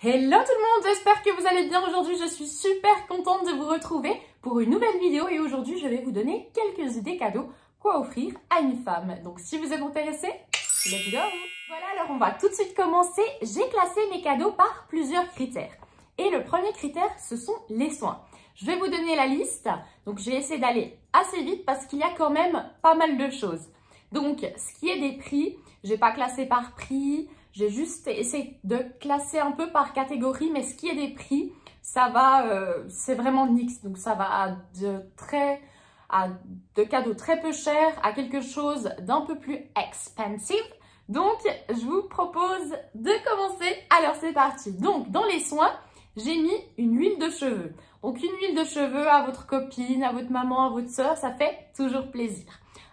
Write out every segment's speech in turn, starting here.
Hello tout le monde, j'espère que vous allez bien. Aujourd'hui, je suis super contente de vous retrouver pour une nouvelle vidéo et aujourd'hui, je vais vous donner quelques idées cadeaux quoi offrir à une femme. Donc, si vous êtes intéressés, let's go! Voilà, alors on va tout de suite commencer. J'ai classé mes cadeaux par plusieurs critères. Et le premier critère, ce sont les soins. Je vais vous donner la liste. Donc, je vais essayer d'aller assez vite parce qu'il y a quand même pas mal de choses. Donc, ce qui est des prix, je n'ai pas classé par prix. J'ai juste essayé de classer un peu par catégorie, mais ce qui est des prix, ça va, c'est vraiment mix. Donc ça va de cadeaux très peu chers à quelque chose d'un peu plus expensive. Donc je vous propose de commencer. Alors c'est parti. Donc dans les soins, j'ai mis une huile de cheveux. Donc une huile de cheveux à votre copine, à votre maman, à votre soeur, ça fait toujours plaisir.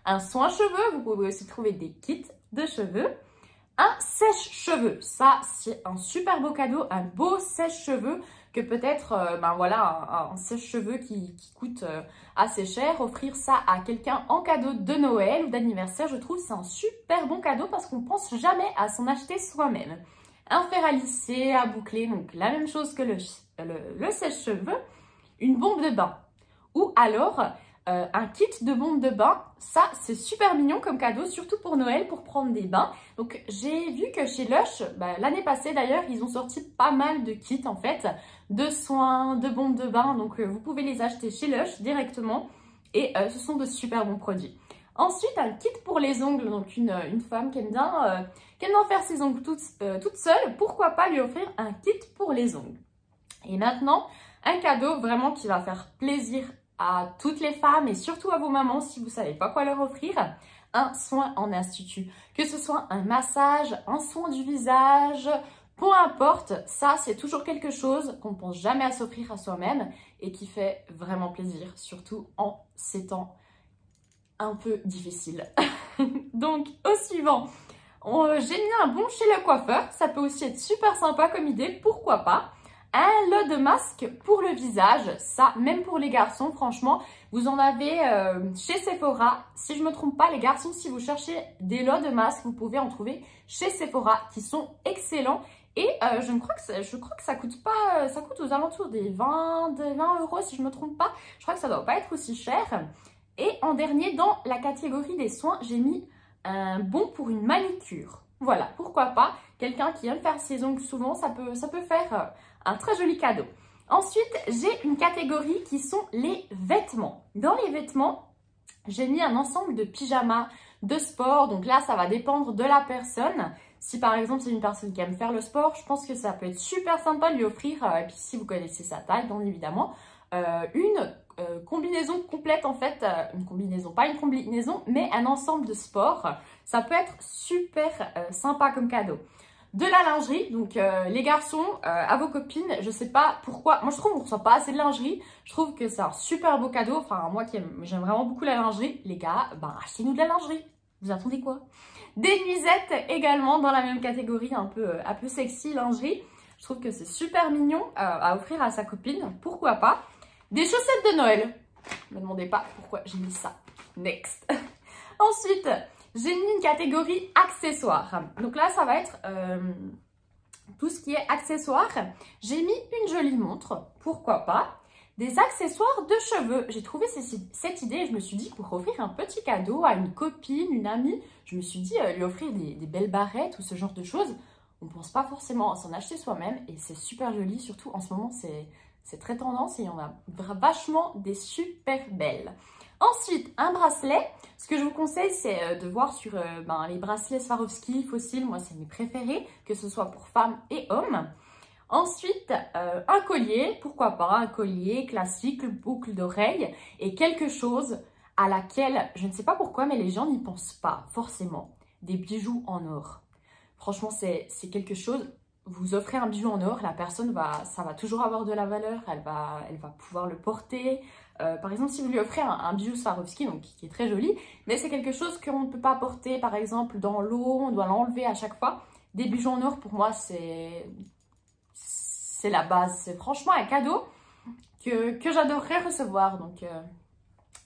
Un soin cheveux, vous pouvez aussi trouver des kits de cheveux. Un sèche-cheveux, ça c'est un super beau cadeau, un beau sèche-cheveux que peut-être, un sèche-cheveux qui coûte assez cher. Offrir ça à quelqu'un en cadeau de Noël ou d'anniversaire, je trouve c'est un super bon cadeau parce qu'on ne pense jamais à s'en acheter soi-même. Un fer à lisser, à boucler, donc la même chose que le sèche-cheveux. Une bombe de bain ou alors un kit de bombe de bain. Ça, c'est super mignon comme cadeau, surtout pour Noël, pour prendre des bains. Donc, j'ai vu que chez Lush, l'année passée d'ailleurs, ils ont sorti pas mal de kits en fait, de soins, de bombes de bain. Donc, vous pouvez les acheter chez Lush directement et ce sont de super bons produits. Ensuite, un kit pour les ongles. Donc, une femme qui aime bien faire ses ongles toute seule, pourquoi pas lui offrir un kit pour les ongles. Et maintenant, un cadeau vraiment qui va faire plaisir à toutes les femmes et surtout à vos mamans si vous ne savez pas quoi leur offrir, un soin en institut. Que ce soit un massage, un soin du visage, peu importe, ça c'est toujours quelque chose qu'on ne pense jamais à s'offrir à soi-même et qui fait vraiment plaisir, surtout en ces temps un peu difficiles. Donc au suivant, j'ai mis un bon chez le coiffeur, ça peut aussi être super sympa comme idée, pourquoi pas. Un lot de masques pour le visage, ça, même pour les garçons, franchement, vous en avez chez Sephora. Si je ne me trompe pas, les garçons, si vous cherchez des lots de masques, vous pouvez en trouver chez Sephora qui sont excellents. Et je crois que ça coûte pas, ça coûte aux alentours des 20 € si je ne me trompe pas. Je crois que ça ne doit pas être aussi cher. Et en dernier, dans la catégorie des soins, j'ai mis un bon pour une manicure. Voilà, pourquoi pas. Quelqu'un qui aime faire ses ongles souvent, ça peut faire un très joli cadeau. Ensuite, j'ai une catégorie qui sont les vêtements. Dans les vêtements, j'ai mis un ensemble de pyjamas de sport. Donc là, ça va dépendre de la personne. Si par exemple, c'est une personne qui aime faire le sport, je pense que ça peut être super sympa de lui offrir, et puis si vous connaissez sa taille, bien évidemment, une combinaison complète en fait, une combinaison, pas une combinaison, mais un ensemble de sport. Ça peut être super sympa comme cadeau. De la lingerie, donc les garçons, à vos copines, je sais pas pourquoi, moi je trouve qu'on ne reçoit pas assez de lingerie, je trouve que c'est un super beau cadeau, enfin moi j'aime vraiment beaucoup la lingerie, les gars, achetez-nous de la lingerie, vous attendez quoi? Des nuisettes également dans la même catégorie, un peu sexy lingerie, je trouve que c'est super mignon à offrir à sa copine, pourquoi pas. Des chaussettes de Noël, ne me demandez pas pourquoi j'ai mis ça, next. Ensuite, j'ai mis une catégorie accessoires. Donc là, ça va être tout ce qui est accessoires. J'ai mis une jolie montre, pourquoi pas. Des accessoires de cheveux. J'ai trouvé cette idée et je me suis dit pour offrir un petit cadeau à une copine, une amie, je me suis dit lui offrir des belles barrettes ou ce genre de choses. On ne pense pas forcément à s'en acheter soi-même et c'est super joli. Surtout en ce moment, c'est très tendance et il y en a vachement des super belles. Ensuite, un bracelet. Ce que je vous conseille, c'est de voir sur les bracelets Swarovski, Fossil. Moi, c'est mes préférés, que ce soit pour femmes et hommes. Ensuite, un collier. Pourquoi pas un collier classique, boucle d'oreille. Et quelque chose à laquelle, je ne sais pas pourquoi, mais les gens n'y pensent pas forcément. Des bijoux en or. Franchement, c'est quelque chose... Vous offrez un bijou en or, la personne ça va toujours avoir de la valeur, elle va pouvoir le porter. Par exemple, si vous lui offrez un bijou Swarovski, donc qui est très joli, mais c'est quelque chose qu'on ne peut pas porter, par exemple, dans l'eau, on doit l'enlever à chaque fois. Des bijoux en or, pour moi, c'est la base. C'est franchement un cadeau que j'adorerais recevoir. Donc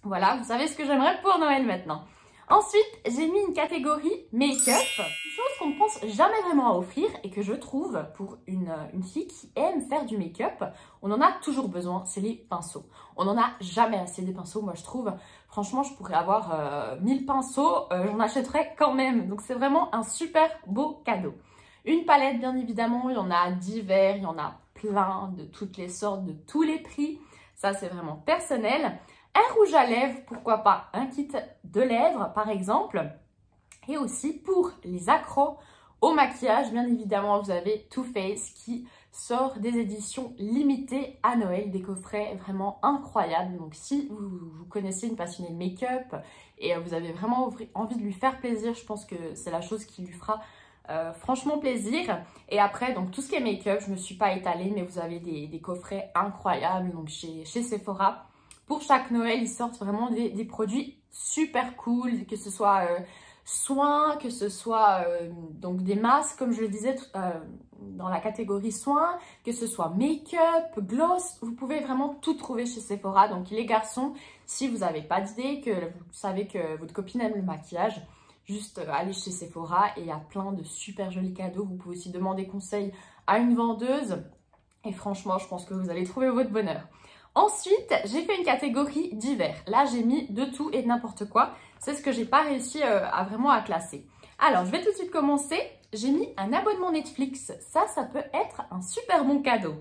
voilà, vous savez ce que j'aimerais pour Noël maintenant. Ensuite, j'ai mis une catégorie make-up, une chose qu'on ne pense jamais vraiment à offrir et que je trouve pour une fille qui aime faire du make-up, on en a toujours besoin, c'est les pinceaux. On n'en a jamais assez des pinceaux, moi je trouve. Franchement, je pourrais avoir 1000 pinceaux, j'en achèterais quand même. Donc c'est vraiment un super beau cadeau. Une palette, bien évidemment, il y en a divers, il y en a plein de toutes les sortes, de tous les prix. Ça, c'est vraiment personnel. Un rouge à lèvres, pourquoi pas un kit de lèvres par exemple. Et aussi pour les accros au maquillage, bien évidemment, vous avez Too Faced qui sort des éditions limitées à Noël, des coffrets vraiment incroyables. Donc si vous connaissez une passionnée de make-up et vous avez vraiment envie de lui faire plaisir, je pense que c'est la chose qui lui fera franchement plaisir. Et après, donc tout ce qui est make-up, je ne me suis pas étalée, mais vous avez des coffrets incroyables donc chez Sephora. Pour chaque Noël, ils sortent vraiment des produits super cool, que ce soit soins, que ce soit donc des masques, comme je le disais dans la catégorie soins, que ce soit make-up, gloss, vous pouvez vraiment tout trouver chez Sephora. Donc les garçons, si vous n'avez pas d'idée, que vous savez que votre copine aime le maquillage, juste allez chez Sephora et il y a plein de super jolis cadeaux. Vous pouvez aussi demander conseil à une vendeuse et franchement, je pense que vous allez trouver votre bonheur. Ensuite, j'ai fait une catégorie divers. Là, j'ai mis de tout et de n'importe quoi. C'est ce que j'ai pas réussi vraiment à classer. Alors, je vais tout de suite commencer. J'ai mis un abonnement Netflix. Ça peut être un super bon cadeau.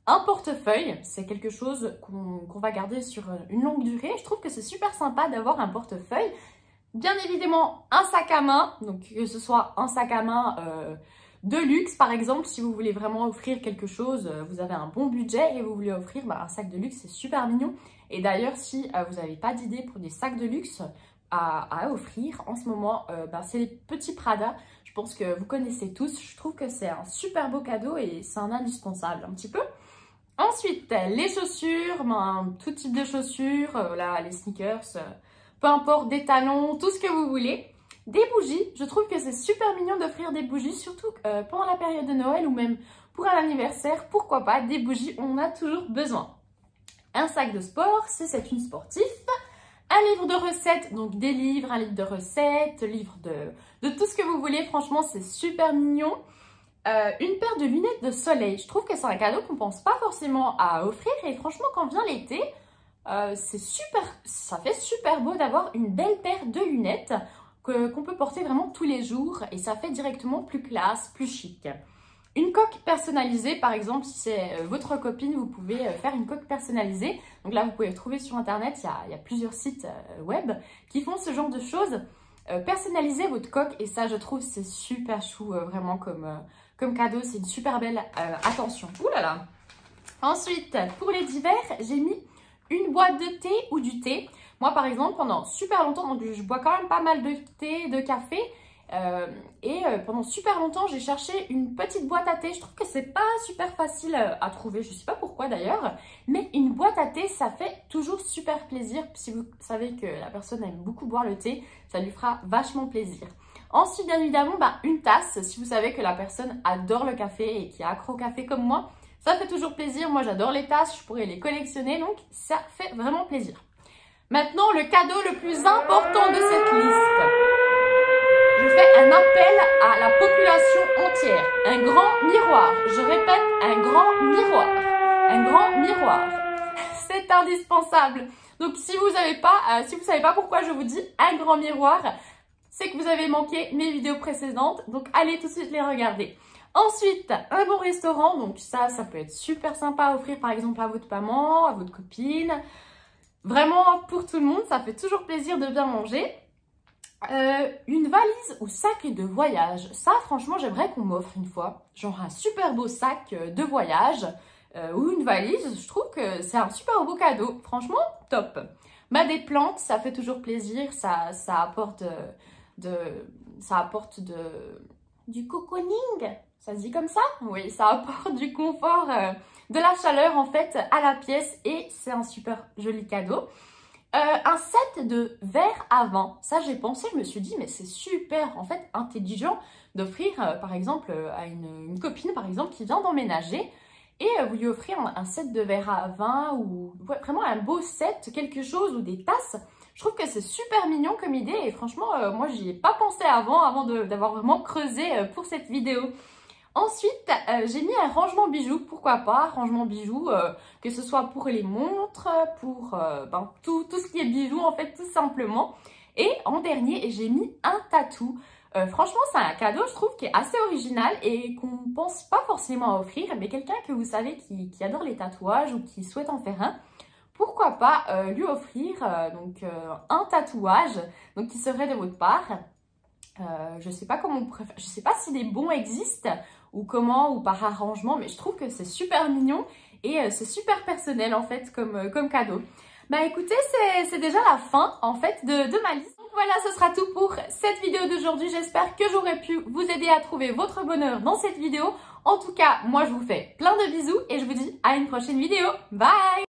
Un portefeuille, c'est quelque chose qu'on va garder sur une longue durée. Je trouve que c'est super sympa d'avoir un portefeuille. Bien évidemment, un sac à main. Donc, que ce soit un sac à main de luxe, par exemple, si vous voulez vraiment offrir quelque chose, vous avez un bon budget et vous voulez offrir un sac de luxe, c'est super mignon. Et d'ailleurs, si vous n'avez pas d'idée pour des sacs de luxe à offrir, en ce moment, c'est les petits Prada. Je pense que vous connaissez tous. Je trouve que c'est un super beau cadeau et c'est un indispensable un petit peu. Ensuite, les chaussures, tout type de chaussures, là, les sneakers, peu importe, des talons, tout ce que vous voulez. Des bougies, je trouve que c'est super mignon d'offrir des bougies, surtout pendant la période de Noël ou même pour un anniversaire. Pourquoi pas, des bougies, on en a toujours besoin. Un sac de sport, si c'est une sportive. Un livre de recettes, donc des livres, un livre de recettes, livre de tout ce que vous voulez. Franchement, c'est super mignon. Une paire de lunettes de soleil. Je trouve que c'est un cadeau qu'on ne pense pas forcément à offrir. Et franchement, quand vient l'été, ça fait super beau d'avoir une belle paire de lunettes qu'on peut porter vraiment tous les jours et ça fait directement plus classe, plus chic. Une coque personnalisée, par exemple, si c'est votre copine, vous pouvez faire une coque personnalisée. Donc là, vous pouvez trouver sur Internet, il y a plusieurs sites web qui font ce genre de choses. Personnaliser votre coque et ça, je trouve, c'est super chou, vraiment comme cadeau. C'est une super belle attention. Ouh là là. Ensuite, pour les divers, j'ai mis une boîte de thé ou du thé. Moi, par exemple, pendant super longtemps, donc je bois quand même pas mal de thé, de café. Pendant super longtemps, j'ai cherché une petite boîte à thé. Je trouve que c'est pas super facile à trouver. Je sais pas pourquoi d'ailleurs. Mais une boîte à thé, ça fait toujours super plaisir. Si vous savez que la personne aime beaucoup boire le thé, ça lui fera vachement plaisir. Ensuite, bien évidemment, une tasse. Si vous savez que la personne adore le café et qui est accro au café comme moi, ça fait toujours plaisir. Moi, j'adore les tasses. Je pourrais les collectionner. Donc, ça fait vraiment plaisir. Maintenant, le cadeau le plus important de cette liste. Je fais un appel à la population entière. Un grand miroir. Je répète, un grand miroir. Un grand miroir. C'est indispensable. Donc, si vous savez pas pourquoi je vous dis un grand miroir, c'est que vous avez manqué mes vidéos précédentes. Donc, allez tout de suite les regarder. Ensuite, un bon restaurant. Donc, ça peut être super sympa à offrir, par exemple, à votre maman, à votre copine. Vraiment, pour tout le monde, ça fait toujours plaisir de bien manger. Une valise ou sac de voyage. Ça, franchement, j'aimerais qu'on m'offre une fois. Genre un super beau sac de voyage ou une valise. Je trouve que c'est un super beau cadeau. Franchement, top. Des plantes, ça fait toujours plaisir. Ça apporte du cocooning. Ça se dit comme ça? Oui, ça apporte du confort, de la chaleur en fait à la pièce et c'est un super joli cadeau. Un set de verres à vin, ça j'ai pensé, je me suis dit mais c'est super en fait intelligent d'offrir par exemple à une copine par exemple qui vient d'emménager et vous lui offrir un set de verres à vin ou vraiment un beau set, quelque chose ou des tasses. Je trouve que c'est super mignon comme idée et franchement, moi, j'y ai pas pensé avant d'avoir vraiment creusé pour cette vidéo. Ensuite, j'ai mis un rangement bijoux, pourquoi pas, rangement bijoux, que ce soit pour les montres, pour tout ce qui est bijoux en fait, tout simplement. Et en dernier, j'ai mis un tatou. Franchement, c'est un cadeau, je trouve, qui est assez original et qu'on ne pense pas forcément à offrir, mais quelqu'un que vous savez qui adore les tatouages ou qui souhaite en faire un, pourquoi pas lui offrir un tatouage donc, qui serait de votre part. Je sais pas comment je sais pas si des bons existent ou comment ou par arrangement, mais je trouve que c'est super mignon et c'est super personnel en fait comme cadeau. Bah écoutez, c'est déjà la fin en fait de ma liste. Donc voilà, ce sera tout pour cette vidéo d'aujourd'hui. J'espère que j'aurai pu vous aider à trouver votre bonheur dans cette vidéo. En tout cas, moi je vous fais plein de bisous et je vous dis à une prochaine vidéo. Bye!